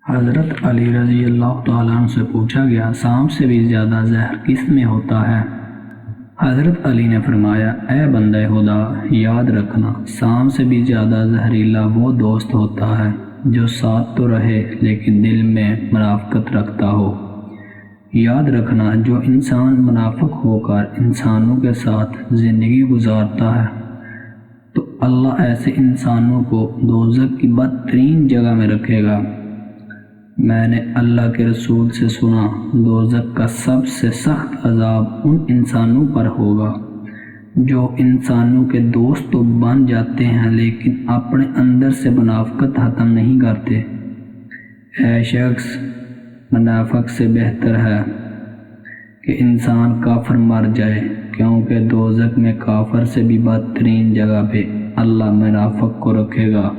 حضرت علی رضی اللہ تعالیٰ عنہ سے پوچھا گیا، سانپ سے بھی زیادہ زہر کس میں ہوتا ہے؟ حضرت علی نے فرمایا، اے بندہ خدا، یاد رکھنا سانپ سے بھی زیادہ زہریلا وہ دوست ہوتا ہے جو ساتھ تو رہے لیکن دل میں منافقت رکھتا ہو۔ یاد رکھنا جو انسان منافق ہو کر انسانوں کے ساتھ زندگی گزارتا ہے تو اللہ ایسے انسانوں کو دوزخ کی بدترین جگہ میں رکھے گا۔ میں نے اللہ کے رسول سے سنا، دوزخ کا سب سے سخت عذاب ان انسانوں پر ہوگا جو انسانوں کے دوست تو بن جاتے ہیں لیکن اپنے اندر سے منافقت ختم نہیں کرتے۔ اے شخص، منافق سے بہتر ہے کہ انسان کافر مر جائے، کیونکہ دوزخ میں کافر سے بھی بدترین جگہ پہ اللہ منافق کو رکھے گا۔